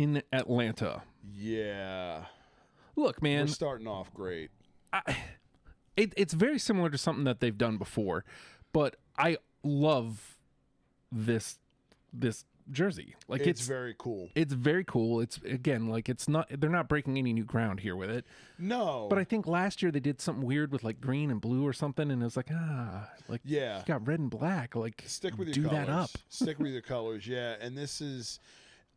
in Atlanta. Yeah. Look, man. We're starting off great. It's very similar to something that they've done before, but I love this jersey. Like it's very cool. It's very cool. It's again like they're not breaking any new ground here with it. No. But I think last year they did something weird with like green and blue or something, and it was like yeah, you got red and black. Like stick with your do colors. that up. Stick with your colors. Yeah, and this is.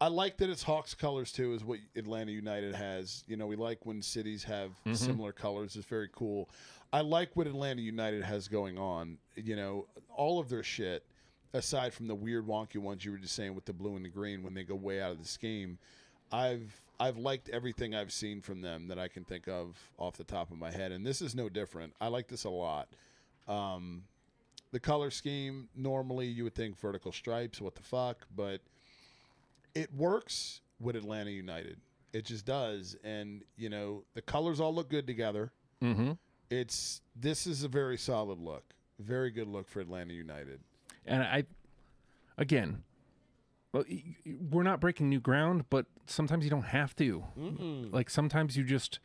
I like that it's Hawks colors too, is what Atlanta United has. You know, we like when cities have similar colors. It's very cool. I like what Atlanta United has going on. You know, all of their shit, aside from the weird wonky ones you were just saying with the blue and the green when they go way out of the scheme. I've liked everything I've seen from them that I can think of off the top of my head, and this is no different. I like this a lot. The color scheme, normally you would think vertical stripes, what the fuck, but it works with Atlanta United. It just does. And, you know, the colors all look good together. Mm-hmm. This is a very solid look. Very good look for Atlanta United. And we're not breaking new ground, but sometimes you don't have to. Like sometimes you just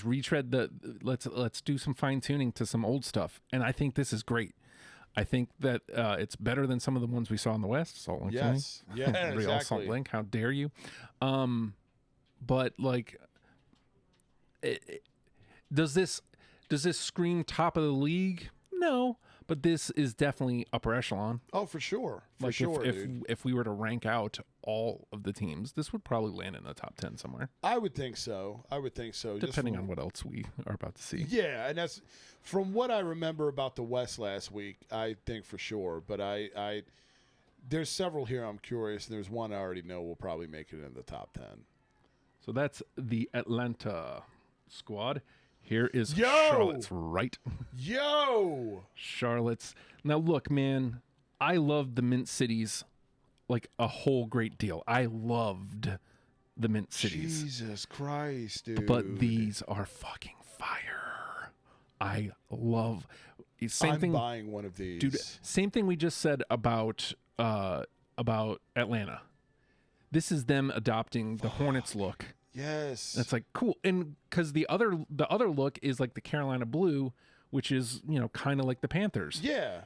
retread let's do some fine tuning to some old stuff. And I think this is great. I think that it's better than some of the ones we saw in the West. Salt Lake Yes. City. Yeah, Real exactly. Salt Lake. How dare you? But like, does this scream top of the league? No, but this is definitely upper echelon. Oh, for sure. For Like sure, dude. if we were to rank out all of the teams, this would probably land in the top 10 somewhere. I would think so. Depending on what else we are about to see. Yeah, and that's from what I remember about the West last week, I think for sure. But I there's several here I'm curious, and there's one I already know will probably make it in the top 10. So that's the Atlanta squad. Here is Yo! Charlotte's right. Yo! Charlotte's. Now, look, man, I loved the Mint Cities like a whole great deal. I loved the Mint Cities. Jesus Christ, dude. But these are fucking fire. I love... I'm buying one of these. Dude, same thing we just said about Atlanta. This is them adopting the Hornets look. Yes. That's like cool. And because the other look is like the Carolina blue, which is, you know, kind of like the Panthers. Yeah.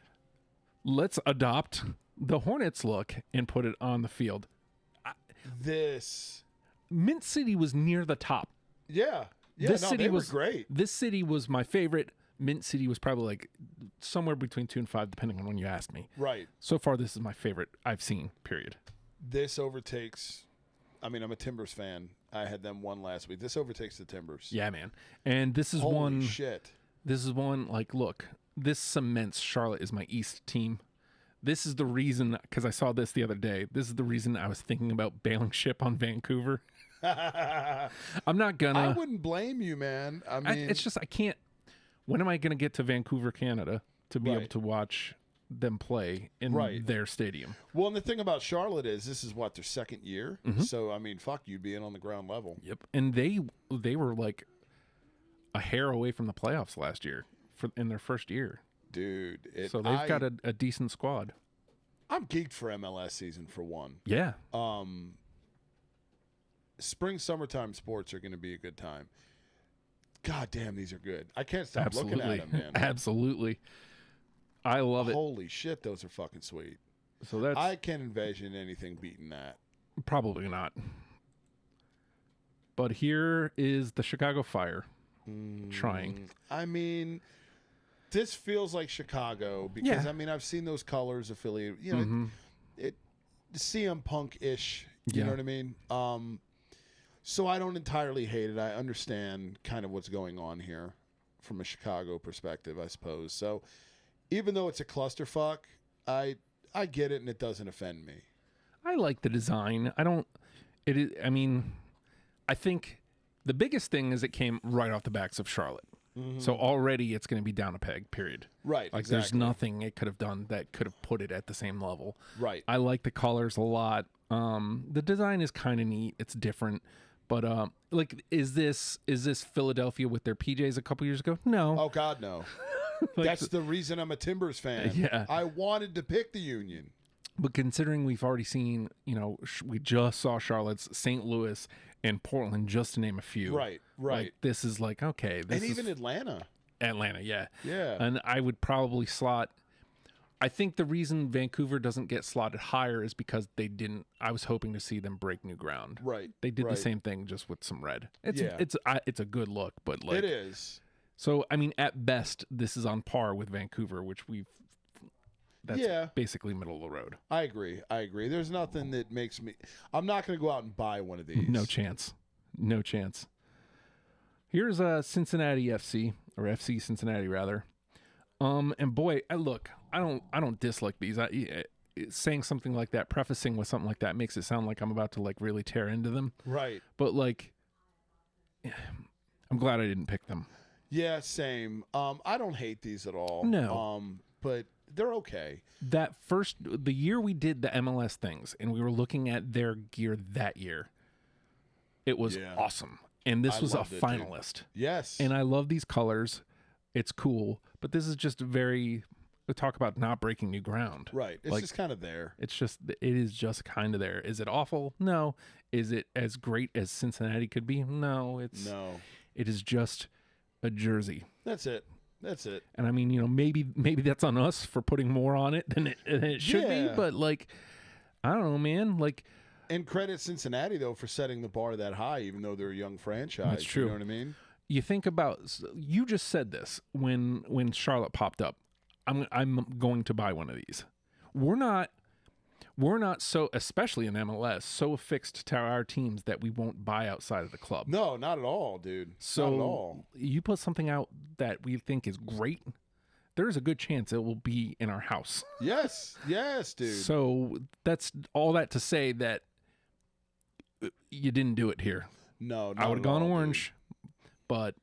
Let's adopt the Hornets look and put it on the field. Mint City was near the top. Yeah. Yeah, This city they was were great. This city was my favorite. Mint City was probably like somewhere between 2 and 5, depending on when you asked me. Right. So far, this is my favorite I've seen, period. This overtakes... I mean, I'm a Timbers fan. I had them one last week. This overtakes the Timbers. Yeah, man. And this is Holy shit. This is one, like, look, this cements Charlotte is my East team. This is the reason, because I saw this the other day, this is the reason I was thinking about bailing ship on Vancouver. I'm not gonna. I wouldn't blame you, man. I mean, it's just, I can't. When am I going to get to Vancouver, Canada, to be able to watch them play in their stadium? Well, and the thing about Charlotte is this is what, their second year? So, I mean, fuck, you'd be in on the ground level. Yep. And they were like a hair away from the playoffs last year in their first year. Dude. So they've got a decent squad. I'm geeked for MLS season, for one. Yeah. Spring, summertime sports are going to be a good time. God damn, these are good. I can't stop looking at them, man. Absolutely. I love it. Holy shit, those are fucking sweet. So I can't envision anything beating that. Probably not. But here is the Chicago Fire trying. I mean, this feels like Chicago because, I mean, I've seen those colors affiliated. You know, it CM Punk-ish. You know what I mean? So I don't entirely hate it. I understand kind of what's going on here from a Chicago perspective, I suppose. So even though it's a clusterfuck, I get it and it doesn't offend me. I like the design. I mean, I think the biggest thing is it came right off the backs of Charlotte. So already it's going to be down a peg, period. Right, like there's nothing it could have done that could have put it at the same level. Right. I like the colors a lot. The design is kind of neat. It's different. But like, is this Philadelphia with their PJs a couple years ago? No. Oh God, no. Like, that's the reason I'm a Timbers fan. Yeah. I wanted to pick the Union. But considering we've already seen, we just saw Charlotte's, St. Louis, and Portland, just to name a few. Right. Like, this is like, okay. And even Atlanta. Atlanta, yeah. Yeah. And I would probably slot... I think the reason Vancouver doesn't get slotted higher is because I was hoping to see them break new ground. Right. They did the same thing just with some red. It's a good look, but like... It is. So, I mean, at best, this is on par with Vancouver, which that's basically middle of the road. I agree. There's nothing that makes me... I'm not going to go out and buy one of these. No chance. Here's Cincinnati FC, or FC Cincinnati, rather. And boy, I don't dislike these. Saying something like that, prefacing with something like that, makes it sound like I'm about to like really tear into them. Right. But like, I'm glad I didn't pick them. Yeah, same. I don't hate these at all. No. But they're okay. The year we did the MLS things, and we were looking at their gear that year, it was awesome. And this was a finalist. Dude. Yes. And I love these colors. It's cool. But this is just talk about not breaking new ground. Right. It's just kind of there. It is just kind of there. Is it awful? No. Is it as great as Cincinnati could be? No. It is just a jersey. That's it. And I mean, maybe that's on us for putting more on it than it should be. But like, I don't know, man. Like, and credit Cincinnati though for setting the bar that high, even though they're a young franchise. That's true. You know what I mean? You think about, you just said this when Charlotte popped up. I'm going to buy one of these. We're not so, especially in MLS, so affixed to our teams that we won't buy outside of the club. No, not at all, dude. So not at all. You put something out that we think is great, there's a good chance it will be in our house. Yes, dude. So that's all that to say that you didn't do it here. No, I would have gone orange, dude. But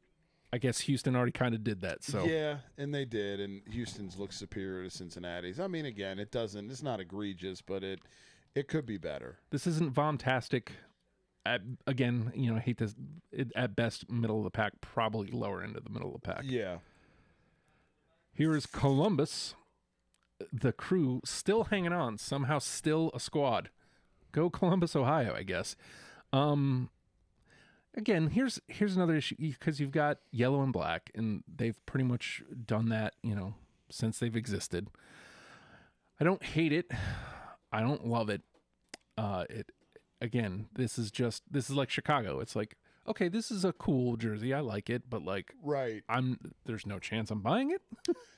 I guess Houston already kind of did that. So yeah, and they did, and Houston's looks superior to Cincinnati's. I mean, again, it's not egregious, but it could be better. This isn't Vom-tastic. Again, I hate this. At best, middle of the pack, probably lower end of the middle of the pack. Yeah. Here is Columbus, the Crew, still hanging on, somehow still a squad. Go Columbus, Ohio, I guess. Again, here's another issue, because you've got yellow and black, and they've pretty much done that, since they've existed. I don't hate it. I don't love it. This is like Chicago. It's like, okay, this is a cool jersey. I like it, but like, right. There's no chance I'm buying it.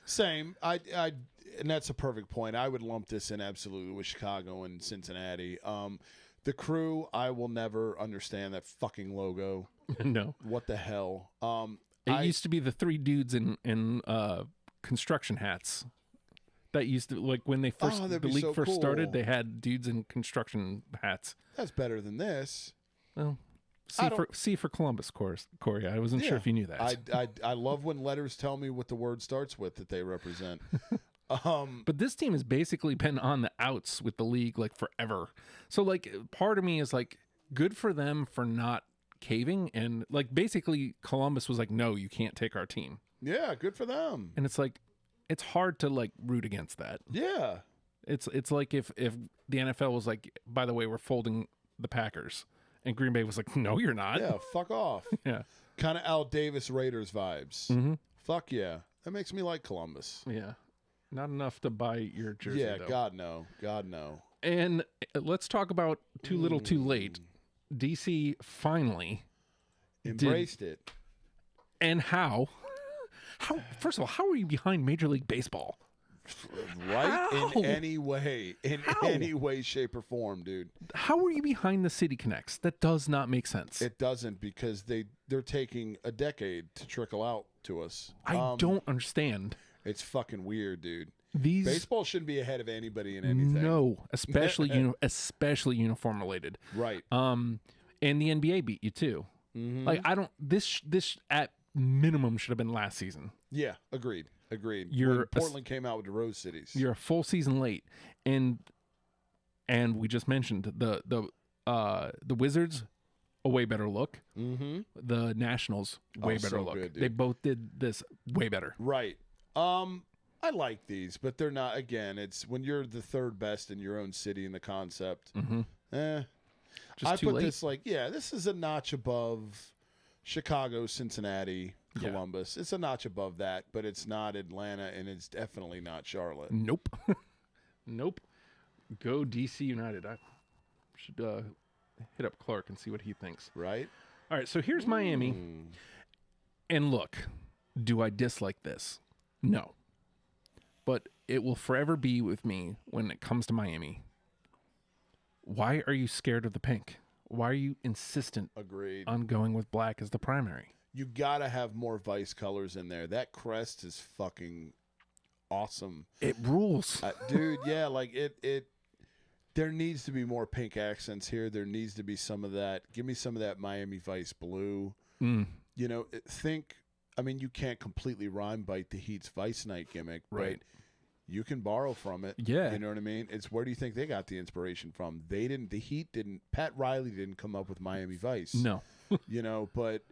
Same. And that's a perfect point. I would lump this in absolutely with Chicago and Cincinnati. The Crew, I will never understand that fucking logo. No. What the hell? It used to be the three dudes in construction hats. That used to, like, when they the league first started, they had dudes in construction hats. That's better than this. Well, C for Columbus, Corey. I wasn't sure if you knew that. I love when letters tell me what the word starts with that they represent. But this team has basically been on the outs with the league like forever. So like part of me is like, good for them for not caving, and like basically Columbus was like, no, you can't take our team. Yeah, good for them. And it's like, it's hard to like root against that. Yeah. It's like if the NFL was like, by the way, we're folding the Packers, and Green Bay was like, no, you're not. Yeah, fuck off. Yeah. Kind of Al Davis Raiders vibes. Mm-hmm. Fuck yeah. That makes me like Columbus. Yeah. Not enough to buy your jersey, yeah, though. God no. And let's talk about too little too late. DC finally embraced it. And how? First of all, how are you behind Major League Baseball? Right? How? In any way. Any way, shape, or form, dude. How are you behind the City Connects? That does not make sense. It doesn't, because they're taking a decade to trickle out to us. I don't understand. It's fucking weird, dude. Baseball shouldn't be ahead of anybody in anything. No, especially uniform related. Right. And the NBA beat you too. Mm-hmm. Like this at minimum should have been last season. Yeah, agreed. Portland came out with the Rose Cities. You're a full season late, and we just mentioned the Wizards, a way better look. Mm-hmm. The Nationals, way better look. Good, they both did this way better. Right. I like these, but they're not. Again, it's when you're the third best in your own city in the concept. Just I too put late. this this is a notch above Chicago, Cincinnati, Columbus. It's a notch above that, but it's not Atlanta, and it's definitely not Charlotte. Nope. Nope. Go DC United. I should hit up Clark and see what he thinks. Right? All right, so here's Miami. And look, do I dislike this? No. But it will forever be with me when it comes to Miami. Why are you scared of the pink? Why are you insistent Agreed. on going with black as the primary? You gotta have more Vice colors in there. That crest is fucking awesome. It rules. Dude, yeah, like it there needs to be more pink accents here. There needs to be some of that. Give me some of that Miami Vice blue. You know, you can't completely rhyme bite the Heat's Vice Night gimmick, Right. but you can borrow from it. Yeah. You know what I mean? It's where do you think they got the inspiration from? The Heat didn't, Pat Riley didn't come up with Miami Vice. No. You know, but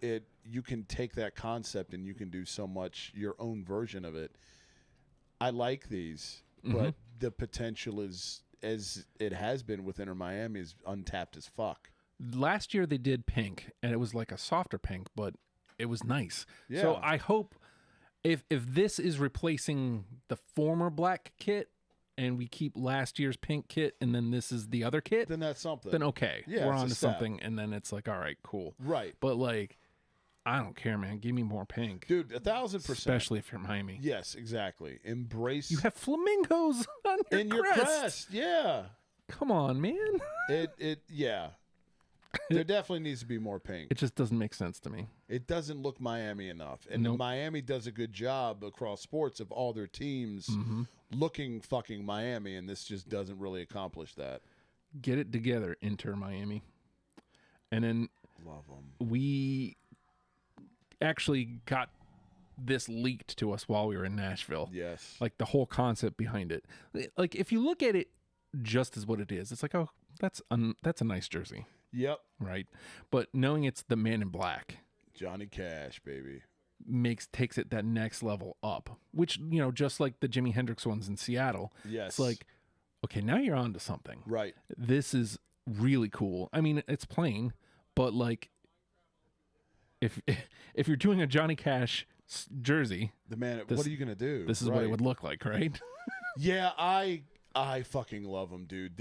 you can take that concept and you can do so much your own version of it. I like these, but the potential is, as it has been with Inter Miami, is untapped as fuck. Last year they did pink, and it was like a softer pink, but it was nice. Yeah. So I hope if this is replacing the former black kit, and we keep last year's pink kit, and then this is the other kit, Then that's something. then okay, Yeah, we're it's a on to step. something, and then it's like, all right, cool. Right. But like, I don't care, man. Give me more pink, Dude, 1,000%. especially if you're Miami. Yes, exactly. Embrace You have flamingos on your in your crest. Yeah. Come on, man. Yeah. There definitely needs to be more pink. It just doesn't make sense to me. It doesn't look Miami enough. And Nope. Miami does a good job across sports of all their teams looking fucking Miami, and this just doesn't really accomplish that. Get it together, Inter Miami. And then Love them. we actually got this leaked to us while we were in Nashville. Yes. Like the whole concept behind it. Like if you look at it just as what it is, it's like, oh, that's a nice jersey, Yep. right? But knowing it's the Man in Black Johnny Cash, baby. takes it that next level up. Which, you know, just like the Jimi Hendrix ones in Seattle, Yes. it's like, okay, now you're on to something. Right. This is really cool. I mean, it's plain, but like if you're doing a Johnny Cash jersey, The man, what are you going to do? this is what it would look like, right? Yeah, I fucking love them, dude.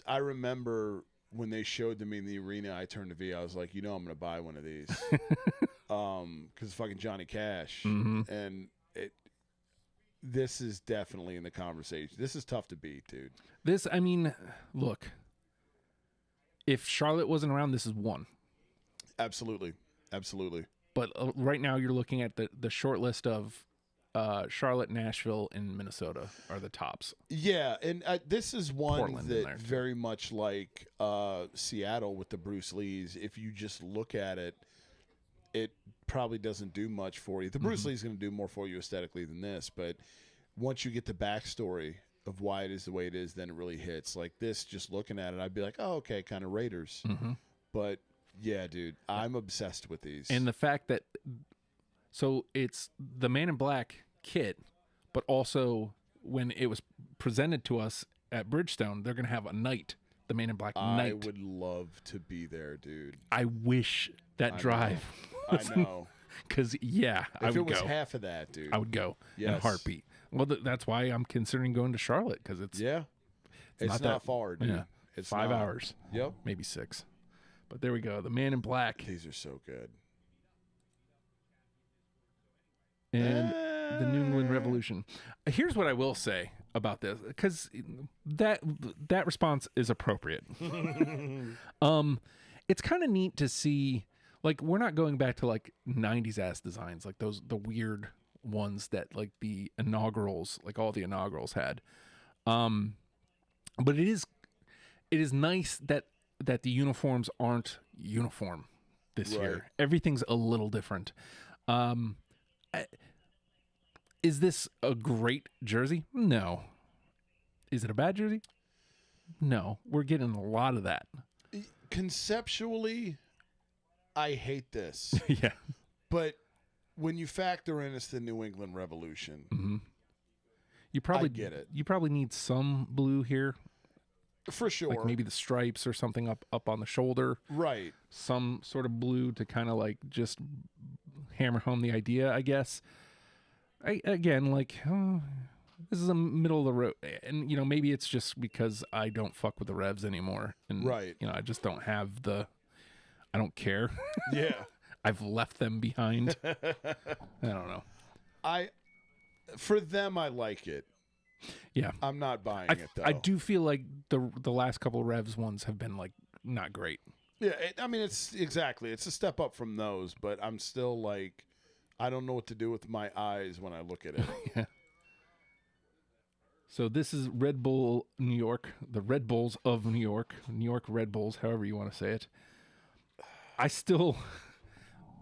I remember when they showed them in the arena, I turned to V, I was like, I'm going to buy one of these. Because fucking Johnny Cash. And this is definitely in the conversation. This is tough to beat, dude. This, I mean, look, if Charlotte wasn't around, this is one. Absolutely. Absolutely. But right now you're looking at the short list of Charlotte, Nashville, and Minnesota are the tops. Yeah, and this is one Portland in there, that too. very much like Seattle with the Bruce Lees. If you just look at it, it probably doesn't do much for you. The Bruce Lee's going to do more for you aesthetically than this, but once you get the backstory of why it is the way it is, then it really hits. Like this, just looking at it, I'd be like, oh, okay, kind of Raiders. But yeah, dude, I'm obsessed with these. And the fact that, so it's the Man in Black kit, but also when it was presented to us at Bridgestone, they're going to have a night, the Man in Black night. I would love to be there, dude. I wish that drive. I know. Because, yeah, I If would it was go. half of that, dude. I would go in a Yes. heartbeat. Well, that's why I'm considering going to Charlotte, because it's Yeah. It's not not that- far, dude. yeah, It's 5 not. hours, Yep. maybe 6. But there we go. The Man in Black These are so good. and the New England Revolution. Here's what I will say about this, because that response is appropriate. It's kind of neat to see, like, we're not going back to like 90s ass designs, like the weird ones that like the inaugurals, like all the inaugurals had. But it is nice that the uniforms aren't uniform this Right. year. Everything's a little different. Is this a great jersey? No. Is it a bad jersey? No. We're getting a lot of that. Conceptually, I hate this. Yeah. But when you factor in it's the New England Revolution, You probably get it. You probably need some blue here, For sure. like maybe the stripes or something up on the shoulder. Right. Some sort of blue to kind of like just hammer home the idea, I guess. This is a middle of the road, and maybe it's just because I don't fuck with the revs anymore, and right. I just don't have I don't care. Yeah. I've left them behind. I don't know. For them, I like it. Yeah. I'm not buying it though. I do feel like the last couple of revs ones have been like not great. Yeah, it's a step up from those, but I'm still like, I don't know what to do with my eyes when I look at it. Yeah. So this is Red Bull New York, the Red Bulls of New York Red Bulls, however you want to say it. I still,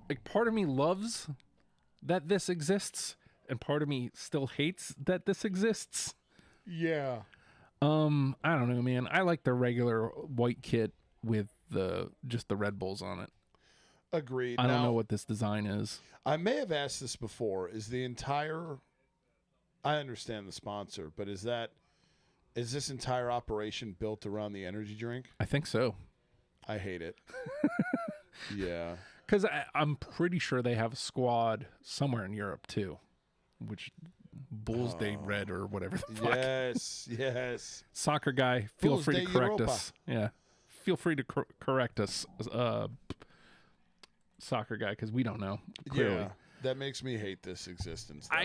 like, part of me loves that this exists, and part of me still hates that this exists. Yeah. I don't know, man. I like the regular white kit with just the Red Bulls on it. Agreed. I don't know what this design is. I may have asked this before. I understand the sponsor, but is this entire operation built around the energy drink? I think so. I hate it. Yeah. Because I'm pretty sure they have a squad somewhere in Europe too, which Bulls Day Red or whatever the fuck. Yes. Soccer guy, feel Bulls free Day to correct Europa. us. Yeah. Feel free to correct us, soccer guy, because we don't know. Clearly. Yeah. That makes me hate this existence, though.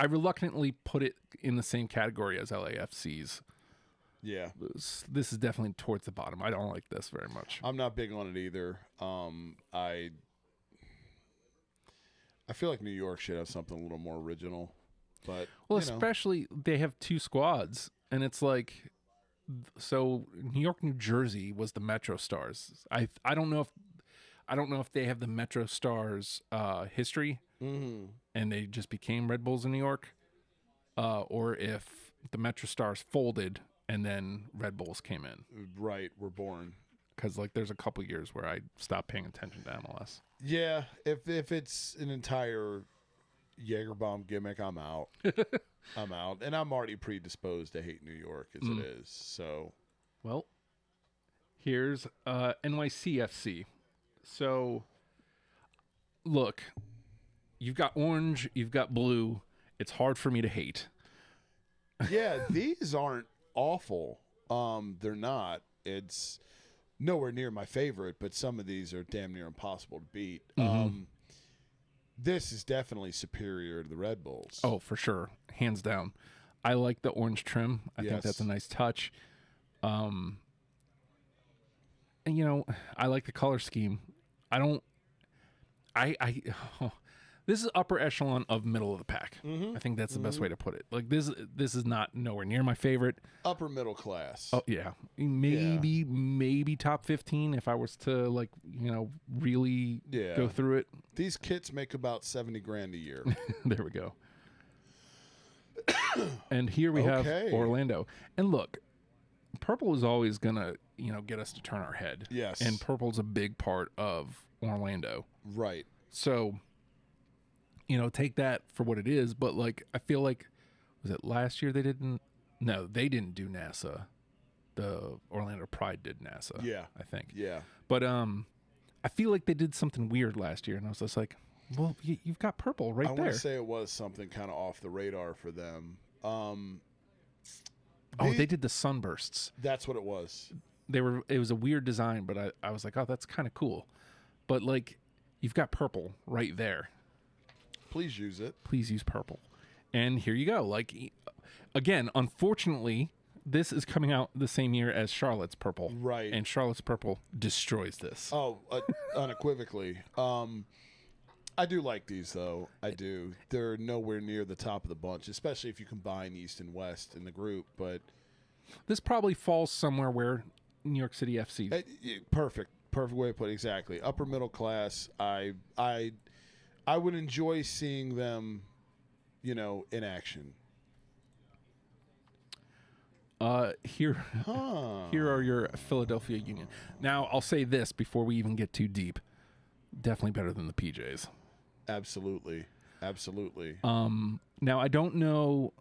I reluctantly put it in the same category as LAFC's. Yeah. This is definitely towards the bottom. I don't like this very much. I'm not big on it either. I feel like New York should have something a little more original. But especially they have two squads, and it's like, so New York, New Jersey was the Metro Stars. I don't know if they have the Metro Stars history, and they just became Red Bulls in New York, or if the Metro Stars folded and then Red Bulls came in. Right, we're born. Because like there's a couple years where I stopped paying attention to MLS. Yeah, if it's an entire Jagerbomb gimmick, I'm out. I'm out, and I'm already predisposed to hate New York as it is. So, well, here's NYCFC. So, look, you've got orange, you've got blue. It's hard for me to hate. Yeah, these aren't awful. They're not. It's nowhere near my favorite, but some of these are damn near impossible to beat. This is definitely superior to the Red Bulls. Oh, for sure. Hands down. I like the orange trim. I think that's a nice touch. And, I like the color scheme. This is upper echelon of middle of the pack. I think that's the best way to put it. Like this is not nowhere near my favorite. Upper middle class. Oh yeah, maybe top 15 if I was to really go through it. These kits make about $70,000 a year. There we go. And here we have Orlando. And look, purple is always gonna get us to turn our head. Yes, and purple's a big part of Orlando. Right. So, take that for what it is. But like, I feel like, was it last year they didn't? No, they didn't do NASA. The Orlando Pride did NASA. Yeah, I think. Yeah. But I feel like they did something weird last year, and I was just like, well, you've got purple right there. I want to say it was something kind of off the radar for them. They did the sunbursts. That's what it was. It was a weird design, but I was like, oh, that's kind of cool. But like, you've got purple right there. Please use it. Please use purple. And here you go. Like, again, unfortunately, this is coming out the same year as Charlotte's purple. Right. And Charlotte's purple destroys this. Oh, unequivocally. I do like these, though. I do. They're nowhere near the top of the bunch, especially if you combine East and West in the group. But this probably falls somewhere where New York City FC. Perfect way to put it. Exactly. Upper middle class. I would enjoy seeing them, in action. Here are your Philadelphia Union. Now, I'll say this before we even get too deep. Definitely better than the PJs. Absolutely. Absolutely. Now I don't know.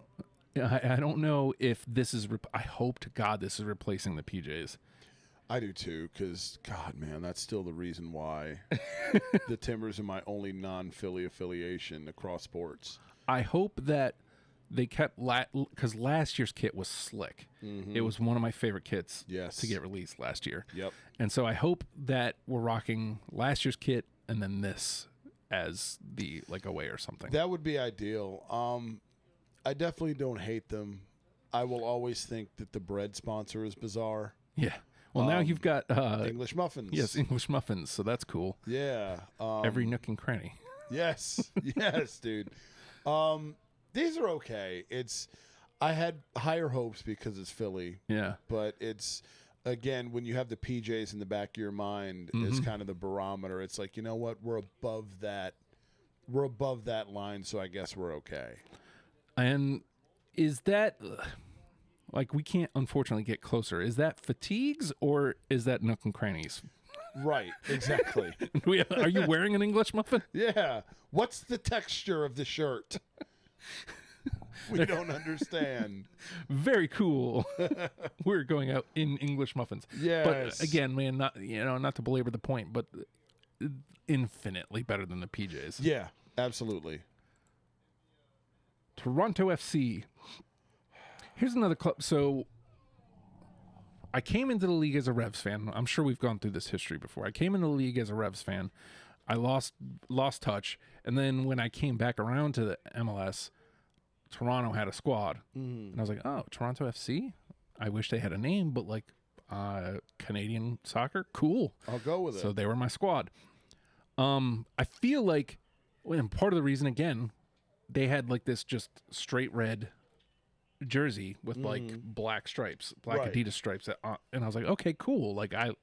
I don't know if this is. I hope to God this is replacing the PJs. I do too, because God, man, that's still the reason why the Timbers are my only non-Philly affiliation across sports. I hope that they kept because last year's kit was slick. Mm-hmm. It was one of my favorite kits Yes. to get released last year. Yep. And so I hope that we're rocking last year's kit and then this as the like away or something. That would be ideal. I definitely don't hate them. I will always think that the bread sponsor is bizarre. Yeah. Well, now you've got English muffins. Yes, English muffins. So that's cool. Yeah. Every nook and cranny. Yes. Yes, dude. These are okay. I had higher hopes because it's Philly. Yeah. But it's, again, when you have the PJs in the back of your mind, it's kind of the barometer. It's like, you know what? We're above that. We're above that line, so I guess we're okay. And is that like we can't unfortunately get closer? Is that fatigues or is that nook and crannies? Right, exactly. Are you wearing an English muffin? Yeah. What's the texture of the shirt? We don't understand. Very cool. We're going out in English muffins. Yes. But again, man, not to belabor the point, but infinitely better than the PJs. Yeah, absolutely. Toronto FC. Here's another club. So I came into the league as a Revs fan. I'm sure we've gone through this history before. I came into the league as a Revs fan. I lost touch. And then when I came back around to the MLS, Toronto had a squad. And I was like, oh, Toronto FC? I wish they had a name, but like Canadian soccer? Cool. I'll go with it. So they were my squad. I feel like, and part of the reason, again, they had like this just straight red jersey with like black stripes, black Right. Adidas stripes. And I was like, okay, cool. Like that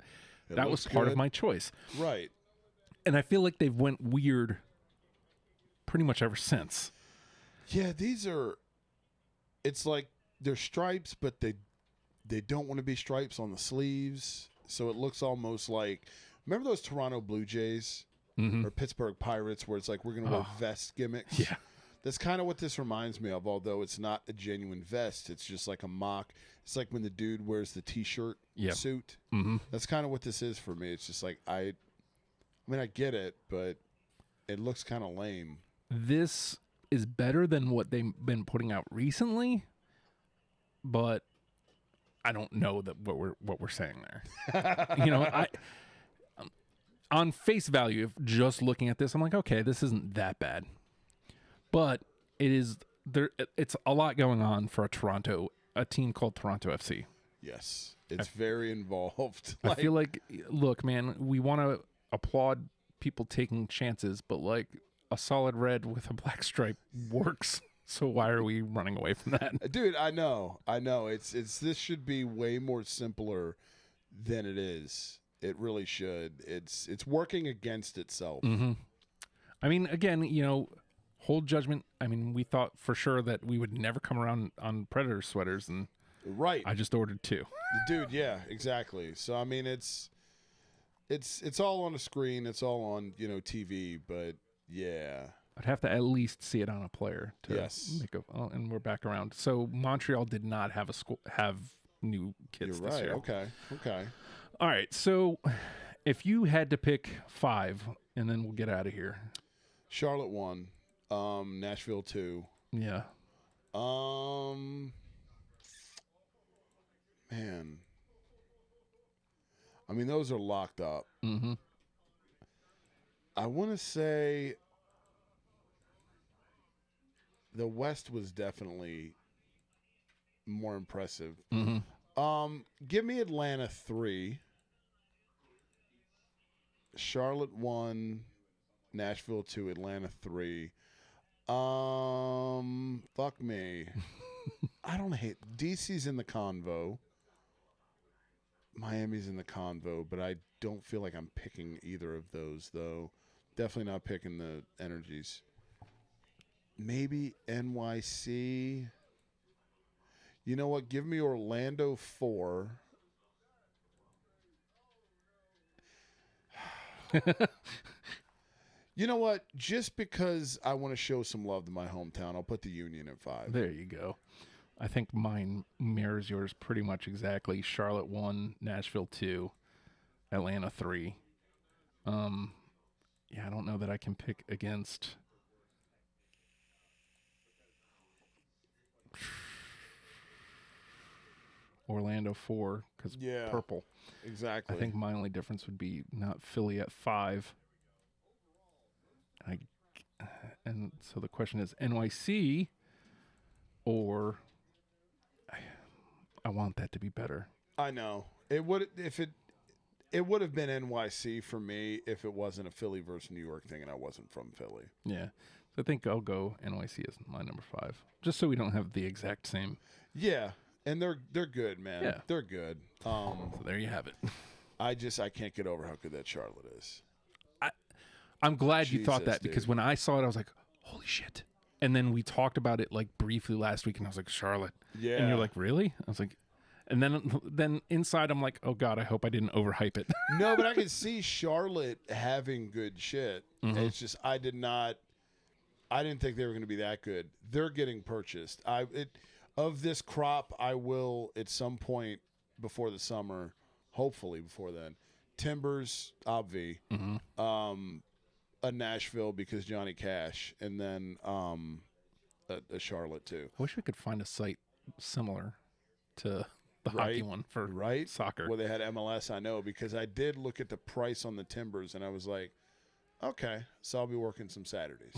was looks part of good. my choice. Right. And I feel like they've went weird pretty much ever since. Yeah, it's like they're stripes, but they don't want to be stripes on the sleeves. So it looks almost like, remember those Toronto Blue Jays or Pittsburgh Pirates where it's like, we're going to wear vest gimmicks? Yeah. That's kind of what this reminds me of, although it's not a genuine vest. It's just like a mock. It's like when the dude wears the T-shirt suit. That's kind of what this is for me. It's just like, I mean, I get it, but it looks kind of lame. This is better than what they've been putting out recently, but I don't know that what we're saying there. I on face value, if just looking at this, I'm like, okay, this isn't that bad. But it is there. It's a lot going on for a team called Toronto FC. Yes, it's very involved. I feel like, look, man, we want to applaud people taking chances, but like a solid red with a black stripe works. So why are we running away from that? Dude, I know. It's this should be way more simpler than it is. It really should. It's working against itself. I mean, again, hold judgment. I mean, we thought for sure that we would never come around on Predator sweaters, and right. I just ordered 2. Dude, yeah, exactly. So I mean, it's all on a screen. It's all on TV. But yeah, I'd have to at least see it on a player to make and we're back around. So Montreal did not have have new kits you're this right. year. Okay. All right. So if you had to pick 5, and then we'll get out of here. Charlotte 1, Nashville 2. Yeah. Man. I mean, those are locked up. I want to say the West was definitely more impressive. Give me Atlanta 3, Charlotte 1, Nashville 2, Atlanta 3. Fuck me. I don't hate DC's in the convo. Miami's in the convo, but I don't feel like I'm picking either of those, though. Definitely not picking the Energies. Maybe NYC. You know what? Give me Orlando 4. You know what? Just because I want to show some love to my hometown, I'll put the Union at 5. There you go. I think mine mirrors yours pretty much exactly. Charlotte 1, Nashville 2, Atlanta 3. Yeah, I don't know that I can pick against. Orlando 4 because purple. Exactly. I think my only difference would be not Philly at 5. And so the question is NYC, or I want that to be better. I know it would it would have been NYC for me if it wasn't a Philly versus New York thing and I wasn't from Philly. Yeah, so I think I'll go NYC as my number 5, just so we don't have the exact same. Yeah, and they're good, man. Yeah, they're good. So there you have it. I can't get over how good that Charlotte is. I'm glad you thought that, because when I saw it, I was like, holy shit. And then we talked about it like briefly last week, and I was like, Charlotte. Yeah. And you're like, really? I was like, and then inside I'm like, oh God, I hope I didn't overhype it. No, but I could see Charlotte having good shit. Mm-hmm. It's just I didn't think they were going to be that good. They're getting purchased. Of this crop, I will at some point before the summer, hopefully before then, Timbers, Obvi, a Nashville because Johnny Cash, and then a Charlotte too. I wish we could find a site similar to the hockey one for soccer. Where they had MLS, I know, because I did look at the price on the Timbers, and I was like, okay, so I'll be working some Saturdays.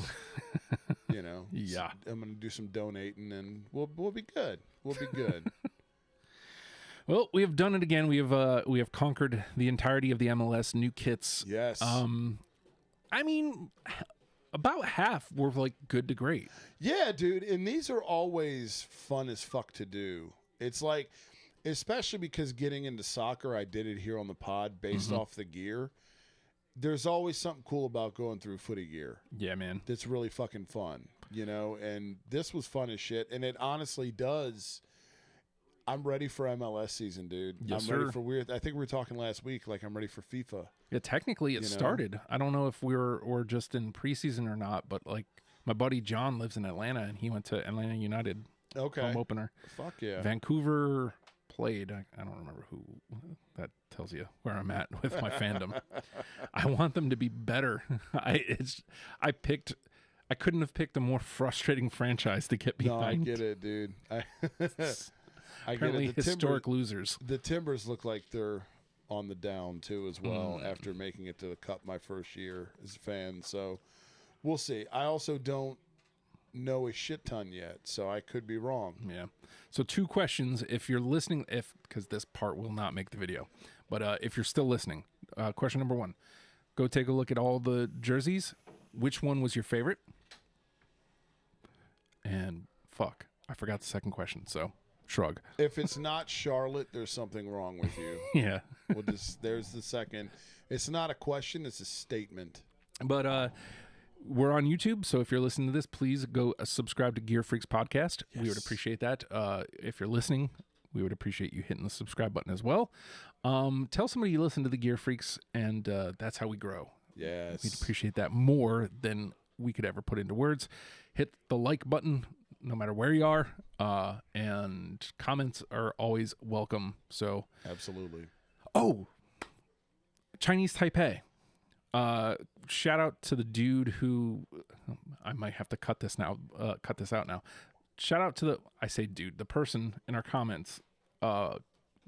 You know? Yeah. So I'm going to do some donating, and we'll be good. We'll be good. Well, we have done it again. We have conquered the entirety of the MLS new kits. Yes. I mean, about half were like good to great. Yeah, dude. And these are always fun as fuck to do. It's like, especially because getting into soccer, I did it here on the pod based off the gear. There's always something cool about going through footy gear. Yeah, man. That's really fucking fun, you know? And this was fun as shit. And it honestly does. I'm ready for MLS season, dude. Yes, I'm ready for weird. I think we were talking last week, like I'm ready for FIFA. Yeah, technically it started. I don't know if we're just in preseason or not, but like my buddy John lives in Atlanta, and he went to Atlanta United home opener. Fuck yeah. Vancouver played. I don't remember who. That tells you where I'm at with my fandom. I want them to be better. I couldn't have picked a more frustrating franchise to get behind. No, I get it, dude. I Apparently get it. Historic losers. The Timbers look like they're on the down too as well after making it to the Cup my first year as a fan. So we'll see. I also don't know a shit ton yet, so I could be wrong. Yeah. So 2 questions. If you're listening, because this part will not make the video, but if you're still listening, question number 1, go take a look at all the jerseys. Which one was your favorite? And fuck, I forgot the second question. So shrug. If it's not Charlotte, there's something wrong with you. Yeah. There's the second. It's not a question, it's a statement. But we're on YouTube, so if you're listening to this, please go subscribe to Gear Freaks Podcast. Yes. We would appreciate that. If you're listening, we would appreciate you hitting the subscribe button as well. Tell somebody you listen to the Gear Freaks, and that's how we grow. Yes. We'd appreciate that more than we could ever put into words. Hit the like button no matter where you are, and comments are always welcome. So absolutely. Oh, Chinese Taipei. Shout out to the dude who I might have to cut this out now. Shout out to the person in our comments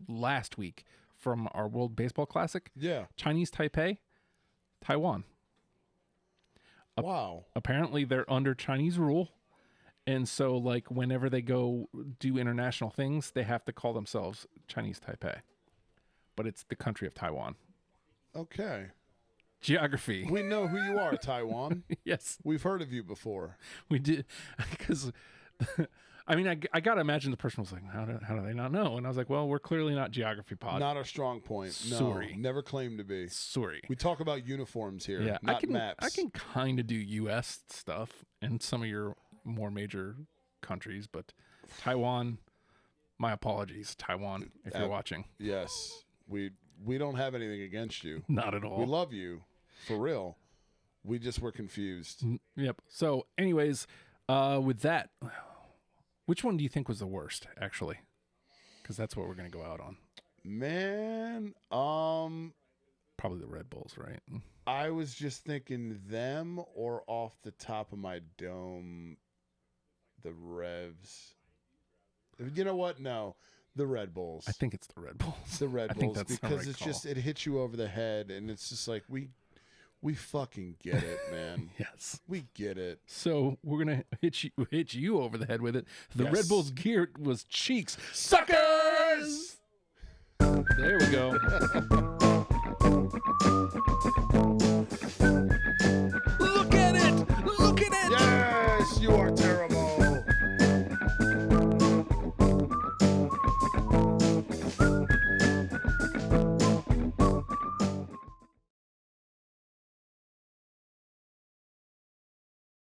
last week from our World Baseball Classic. Yeah. Chinese Taipei, Taiwan. Wow. Apparently they're under Chinese rule. And so like whenever they go do international things, they have to call themselves Chinese Taipei. But it's the country of Taiwan. Okay. Geography. We know who you are, Taiwan. Yes. We've heard of you before. We did. Because, I mean, I got to imagine the person was like, how do they not know? And I was like, well, we're clearly not geography pod. Not our strong point. No, sorry. Never claimed to be. Sorry. We talk about uniforms here, yeah, not maps. I can kind of do U.S. stuff and some of your more major countries, but Taiwan, my apologies, Taiwan, if you're watching. Yes. We don't have anything against you. Not at all. We love you. For real. We just were confused. Yep. So, anyways, with that, which one do you think was the worst, actually? Because that's what we're going to go out on. Man, probably the Red Bulls, right? I was just thinking them, or off the top of my dome, the Revs. You know what? No, the Red Bulls. I think it's the Red Bulls. The Red I Bulls, think that's because the right it's call. just, it hits you over the head, and it's just like we fucking get it, man. Yes. We get it. So we're gonna hit you over the head with it. The Yes. Red Bulls gear was cheeks. Suckers! There we go.